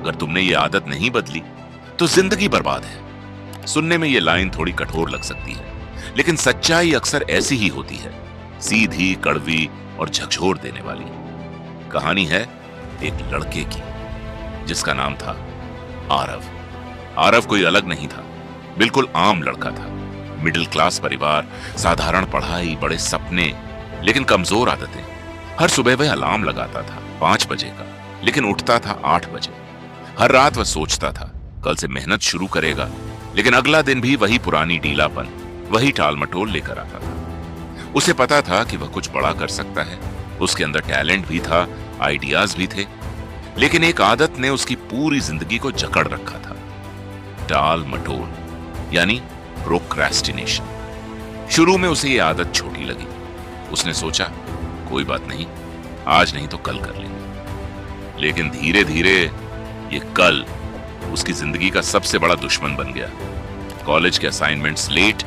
अगर तुमने ये आदत नहीं बदली तो जिंदगी बर्बाद है। सुनने में ये लाइन थोड़ी कठोर लग सकती है, लेकिन सच्चाई अक्सर ऐसी ही होती है, सीधी, कड़वी और झकझोर देने वाली। कहानी है एक लड़के की जिसका नाम था आरव। आरव कोई अलग नहीं था, बिल्कुल आम लड़का था। मिडिल क्लास परिवार, साधारण पढ़ाई, बड़े सपने, लेकिन कमजोर आदतें। हर सुबह वह अलार्म लगाता था 5 बजे का, लेकिन उठता था 8 बजे। हर रात वह सोचता था कल से मेहनत शुरू करेगा, लेकिन अगला दिन भी वही पुरानी ढीलापन, वही टालमटोल लेकर आता था। उसे पता था कि वह कुछ बड़ा कर सकता है, उसके अंदर टैलेंट भी था, आइडियाज भी थे, लेकिन एक आदत ने उसकी पूरी जिंदगी को जकड़ रखा था। टाल मटोल, यानी प्रोक्रेस्टिनेशन। शुरू में उसे यह आदत छोटी लगी। उसने सोचा कोई बात नहीं, आज नहीं तो कल कर लेंगे। लेकिन धीरे धीरे ये कल उसकी जिंदगी का सबसे बड़ा दुश्मन बन गया। कॉलेज के असाइनमेंट्स लेट,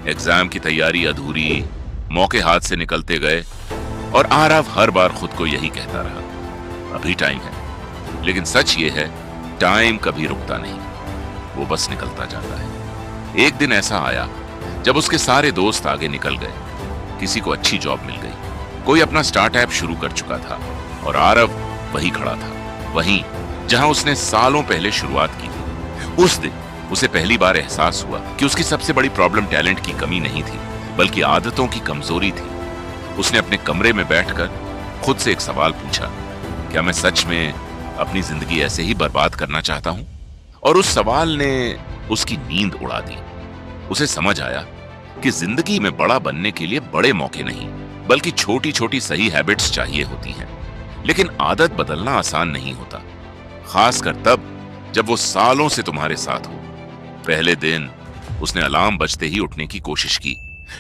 एग्जाम की तैयारी अधूरी, मौके हाथ से निकलते गए, और आरव हर बार खुद को यही कहता रहा, अभी टाइम है। लेकिन सच ये है, टाइम कभी रुकता नहीं, वो बस निकलता जाता है। एक दिन ऐसा आया जब उसके सारे दोस्त आगे निकल गए। किसी को अच्छी जॉब मिल गई, कोई अपना स्टार्टअप शुरू कर चुका था, और आरव वही खड़ा था, वहीं जहां उसने सालों पहले शुरुआत की थी। उस दिन उसे पहली बार एहसास हुआ कि उसकी सबसे बड़ी प्रॉब्लम टैलेंट की कमी नहीं थी, बल्कि आदतों की कमजोरी थी। उसने अपने कमरे में बैठकर खुद से एक सवाल पूछा, क्या मैं सच में अपनी जिंदगी ऐसे ही बर्बाद करना चाहता हूं? और उस सवाल ने उसकी नींद उड़ा दी। उसे समझ आया कि जिंदगी में बड़ा बनने के लिए बड़े मौके नहीं, बल्कि छोटी छोटी सही हैबिट्स चाहिए होती हैं। लेकिन आदत बदलना आसान नहीं होता, खासकर तब जब वो सालों से तुम्हारे साथ हो। पहले दिन उसने अलार्म बजते ही उठने की कोशिश की,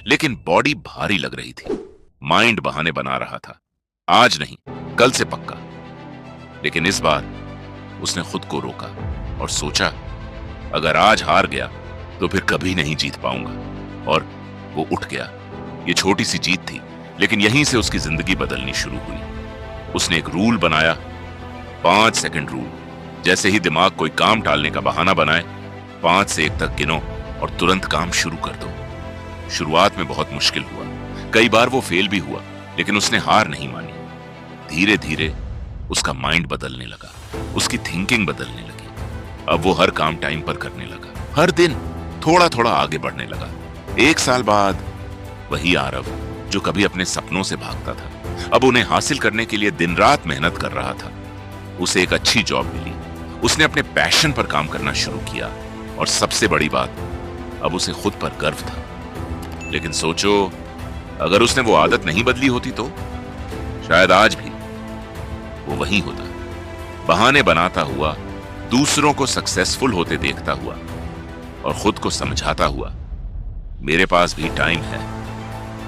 लेकिन बॉडी भारी लग रही थी। माइंड बहाने बना रहा था, आज नहीं कल से पक्का। लेकिन इस बार उसने खुद को रोका और सोचा, अगर आज हार गया तो फिर कभी नहीं जीत पाऊंगा। और वो उठ गया। ये छोटी सी जीत थी, लेकिन यहीं से उसकी जिंदगी बदलनी शुरू हुई। उसने एक रूल बनाया, 5 सेकंड रूल। जैसे ही दिमाग कोई काम टालने का बहाना बनाए, 5 से 1 तक गिनो और तुरंत काम शुरू कर दो। शुरुआत में बहुत मुश्किल हुआ, कई बार वो फेल भी हुआ, लेकिन उसने हार नहीं मानी। धीरे धीरे उसका माइंड बदलने लगा, उसकी थिंकिंग बदलने लगी। अब वो हर काम टाइम पर करने लगा, हर दिन थोड़ा थोड़ा आगे बढ़ने लगा। 1 साल बाद वही आरव जो कभी अपने सपनों से भागता था, अब उन्हें हासिल करने के लिए दिन रात मेहनत कर रहा था। उसे एक अच्छी जॉब मिली, उसने अपने पैशन पर काम करना शुरू किया, और सबसे बड़ी बात, अब उसे खुद पर गर्व था। लेकिन सोचो, अगर उसने वो आदत नहीं बदली होती तो शायद आज भी वो वहीं होता, बहाने बनाता हुआ, दूसरों को सक्सेसफुल होते देखता हुआ, और खुद को समझाता हुआ, मेरे पास भी टाइम है।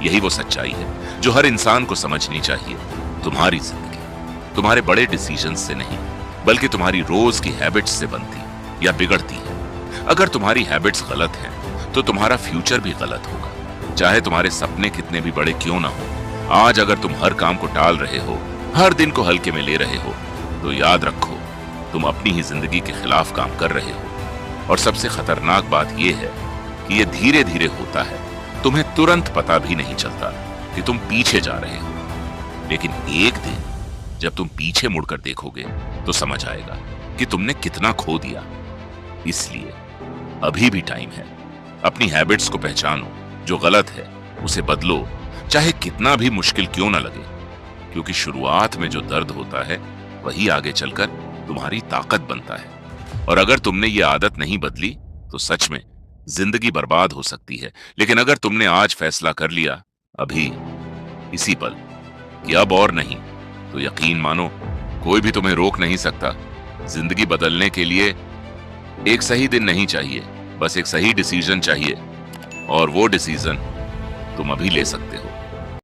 यही वो सच्चाई है जो हर इंसान को समझनी चाहिए। तुम्हारी जिंदगी तुम्हारे बड़े डिसीजन से नहीं, बल्कि तुम्हारी रोज की हैबिट्स से बनती या बिगड़ती है। अगर तुम्हारी हैबिट्स गलत हैं, तो तुम्हारा फ्यूचर भी गलत होगा, चाहे तुम्हारे सपने कितने भी बड़े क्यों ना हो। आज अगर तुम हर काम को टाल रहे हो, हर दिन को हल्के में ले रहे हो, तो याद रखो, तुम अपनी ही जिंदगी के खिलाफ काम कर रहे हो। और सबसे खतरनाक बात यह है कि यह धीरे धीरे होता है, तुम्हें तुरंत पता भी नहीं चलता कि तुम पीछे जा रहे हो। लेकिन एक दिन जब तुम पीछे मुड़कर देखोगे तो समझ आएगा कि तुमने कितना खो दिया। इसलिए अभी भी टाइम है। अपनी हैबिट्स को पहचानो, जो गलत है उसे बदलो, चाहे कितना भी मुश्किल क्यों ना लगे, क्योंकि शुरुआत में जो दर्द होता है वही आगे चलकर तुम्हारी ताकत बनता है। और अगर तुमने ये आदत नहीं बदली तो सच में जिंदगी बर्बाद हो सकती है। लेकिन अगर तुमने आज फैसला कर लिया, अभी इसी पल, कि अब और नहीं, तो यकीन मानो, कोई भी तुम्हें रोक नहीं सकता। जिंदगी बदलने के लिए एक सही दिन नहीं चाहिए, बस एक सही डिसीजन चाहिए, और वो डिसीजन तुम अभी ले सकते हो।